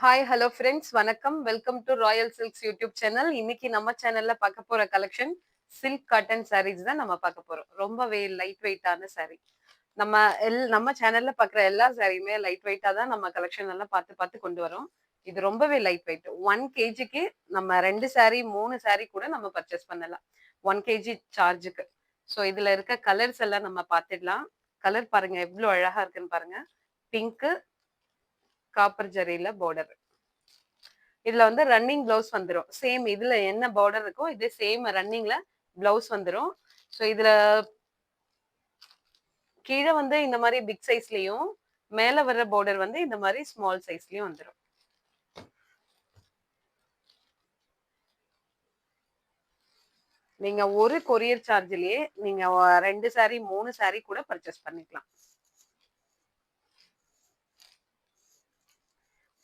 Hi hello friends வணக்கம். Welcome to Royal silks YouTube channel. இன்னைக்கு நம்ம சேனல்ல பார்க்க போற கலெக்ஷன் சில்க் காட்டன் சாரீஸ் தான் நம்ம பார்க்க போறோம். ரொம்பவே லைட் வெயிட்டான சாரீ. நம்ம சேனல்ல பார்க்குற எல்லா சாரியுமே லைட் வெயிட்டா தான் நம்ம கலெக்ஷன் எல்லாம் பார்த்து பார்த்து கொண்டு வரோம். இது ரொம்பவே லைட் வெயிட். 1 கேஜிக்கு நம்ம 2 சாரீ 3 சாரீ கூட நம்ம பர்ச்சேஸ் பண்ணலாம். 1 கேஜி சார்ஜுக்கு. ஸோ இதுல இருக்க கலர்ஸ் எல்லாம் நம்ம பார்த்துடலாம். கலர் பாருங்க எவ்வளோ அழகா இருக்குன்னு பாருங்க. பிங்க்கு காப்பர் ஜரியில பார்டர். இதுல வந்து ரன்னிங் பிளவுஸ் வந்துரும். சேம் இதுல என்ன பார்டர் இருக்கோ இதே சேம் ரன்னிங்ல பிளவுஸ் வந்துரும். ஸோ இதுல கீழே வந்து இந்த மாதிரி பிக் சைஸ்லயும் மேல வர்ற பார்டர் வந்து இந்த மாதிரி ஸ்மால் சைஸ்லயும் வந்துரும். நீங்க ஒரு கொரியர் சார்ஜ்லயே நீங்க 2 சாரி 3 சாரி கூட பர்ச்சேஸ் பண்ணிக்கலாம்.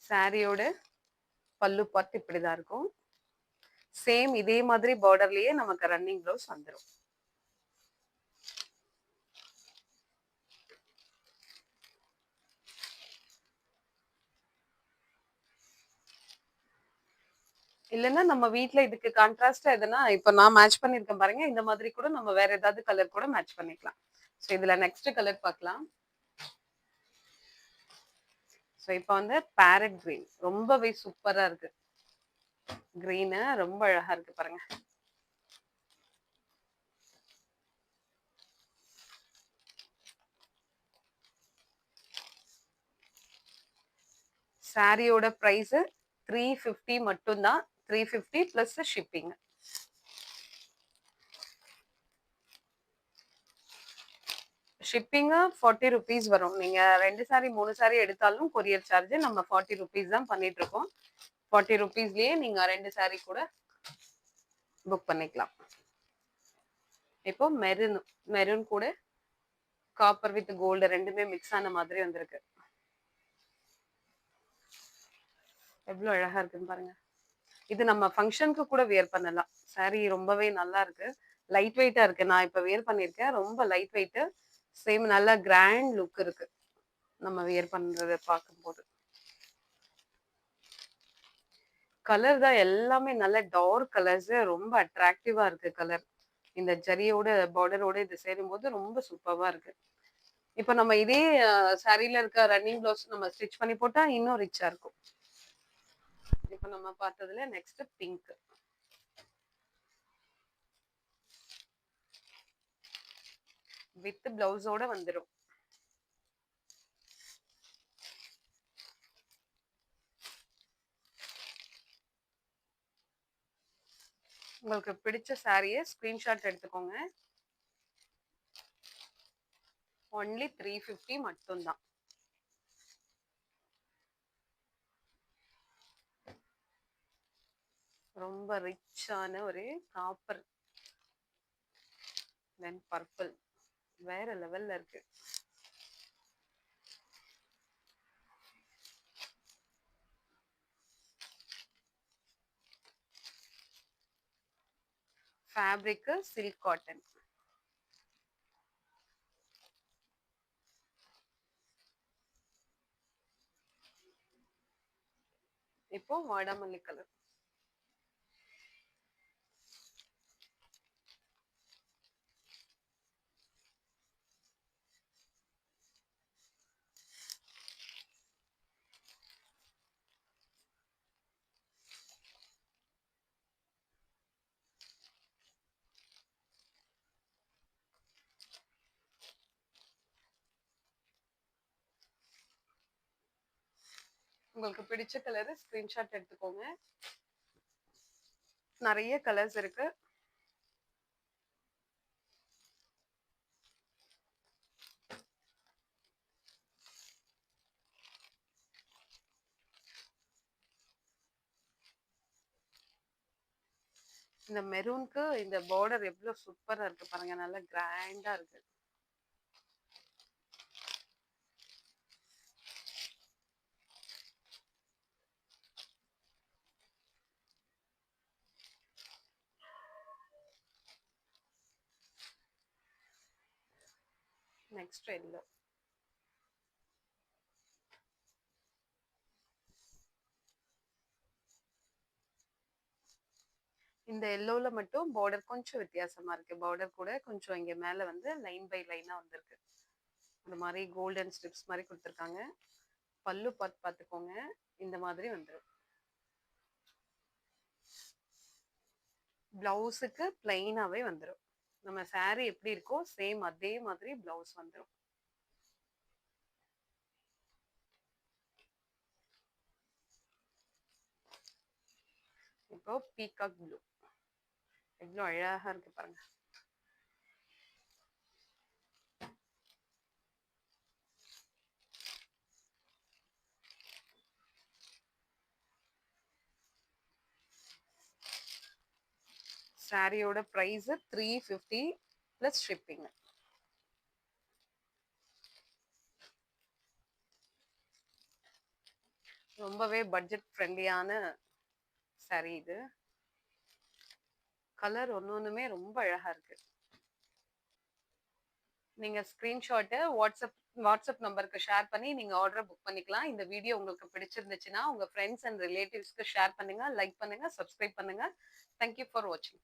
சாரியோட பல்லு பார்ட் இப்படிதான் இருக்கும். சேம் இதே மாதிரி பார்டர்லயே நமக்கு ரன்னிங் பிளவுஸ் வந்துரும். இல்லைன்னா நம்ம வீட்ல இதுக்கு கான்ட்ராஸ்டா எதுனா இப்ப நான் மேட்ச் பண்ணிருக்கேன் பாருங்க. இந்த மாதிரி கூட நம்ம வேற ஏதாவது கலர் கூட மேட்ச் பண்ணிக்கலாம். ஸோ இதுல நெக்ஸ்ட் கலர் பார்க்கலாம். ஸோ இப்போ வந்து பேரட் கிரீன் ரொம்பவே சூப்பரா இருக்கு. கிரீனு ரொம்ப அழகா இருக்கு பாருங்க. சாரியோட பிரைஸ் 350 மட்டும்தான். 350 பிளஸ் ஷிப்பிங். ஷிப்பிங் 40 ருபீஸ் வரும். நீங்க 2 சாரி 3 சாரி எடுத்தாலும் கொரியர் சார்ஜ் நம்ம 40 ருபீஸ் தான் பண்ணிட்டு இருக்கோம். 40 ருபீஸ்லயே நீங்க 2 சாரி கூட புக் பண்ணிக்கலாம். இப்போ மெரூன் மெரூன் கூட காப்பர் வித் கோல்டு ரெண்டுமே மிக்ஸ் ஆன மாதிரி வந்திருக்கு. எவ்வளவு அழகா இருக்குன்னு பாருங்க. இது நம்ம ஃபங்க்ஷனுக்கு கூட வியர் பண்ணலாம். சாரி ரொம்பவே நல்லா இருக்கு. லைட் வெயிட்டா இருக்கு. நான் இப்ப வியர் பண்ணிருக்கேன். ரொம்ப லைட் வெயிட். சேம் நல்ல கிராண்ட் லுக் இருக்கு. நம்ம வியர் பண்றத பார்க்கும்போது. கலர் தான் எல்லாமே நல்ல டார்க் கலர்ஸ். ரொம்ப அட்ராக்டிவா இருக்கு கலர். இந்த ஜரியோட பார்டரோட இது சேரும்போது ரொம்ப சூப்பரா இருக்கு. இப்ப நம்ம இதே சாரில இருக்க ரன்னிங் பிளவுஸ் நம்ம ஸ்டிச் பண்ணி போட்டா இன்னும் ரிச்சா இருக்கும். இப்ப நம்ம பார்த்ததுல நெக்ஸ்ட் பிங்க். வித் பிளவுஸோட வந்துரும். உங்களுக்கு பிடிச்ச சாரியை ஸ்கிரீன்ஷாட் எடுத்துக்கோங்க. ஒன்லி 350 மட்டும்தான். ரொம்ப ரிச்சான ஒரு காப்பர் தென் பர்பிள் வேற லெவல்ல இருக்கு. Fabric silk cotton. இப்போ வாடாமல்லி கலர். உங்களுக்கு பிடிச்ச கலர் ஸ்கிரீன்ஷாட் எடுத்துக்கோங்க. நிறைய கலர்ஸ் இருக்கு. இந்த மெரூனுக்கு இந்த பார்டர் எவ்வளவு சூப்பரா இருக்கு பாருங்க. நல்லா கிராண்டா இருக்கு. Next yellow. இந்த எல்லோல மட்டும் பார்டர் கொஞ்சம் வித்தியாசமா இருக்கு. பார்டர் கூட கொஞ்சம் இங்க மேல வந்து லைன் பை லைனா வந்திருக்கு. இந்த மாதிரி கோல்டன் ஸ்ட்ரிப்ஸ் மாதிரி கொடுத்துருக்காங்க. பல்லு பார்த்துக்கோங்க. இந்த மாதிரி வந்துடும். பிளவுஸுக்கு பிளைனாவே வந்துடும். நம்ம saree எப்படி இருக்கோ சேம் அதே மாதிரி பிளவுஸ் வந்துடும். இப்போ பீகாக் ப்ளூ எவ்வளோ அழகா இருக்கு பாருங்க. சாரியோட பிரைஸ் 350 பிளஸ் ஷிப்பிங். ரொம்பவே பட்ஜெட் ஃப்ரெண்ட்லியான சாரி இது. கலர் ஒன்னொன்னுமே ரொம்ப அழகா இருக்கு. நீங்க ஸ்கிரீன்ஷாட்டை வாட்ஸ்அப் நம்பருக்கு ஷேர் பண்ணி நீங்க ஆர்டர் புக் பண்ணிக்கலாம். இந்த வீடியோ உங்களுக்கு பிடிச்சிருந்துச்சுன்னா உங்க ஃப்ரெண்ட்ஸ் அண்ட் ரிலேட்டிவ்ஸ்க்கு ஷேர் பண்ணுங்க, லைக் பண்ணுங்க, சப்ஸ்கிரைப் பண்ணுங்க. தேங்க்யூ ஃபார் வாட்சிங்.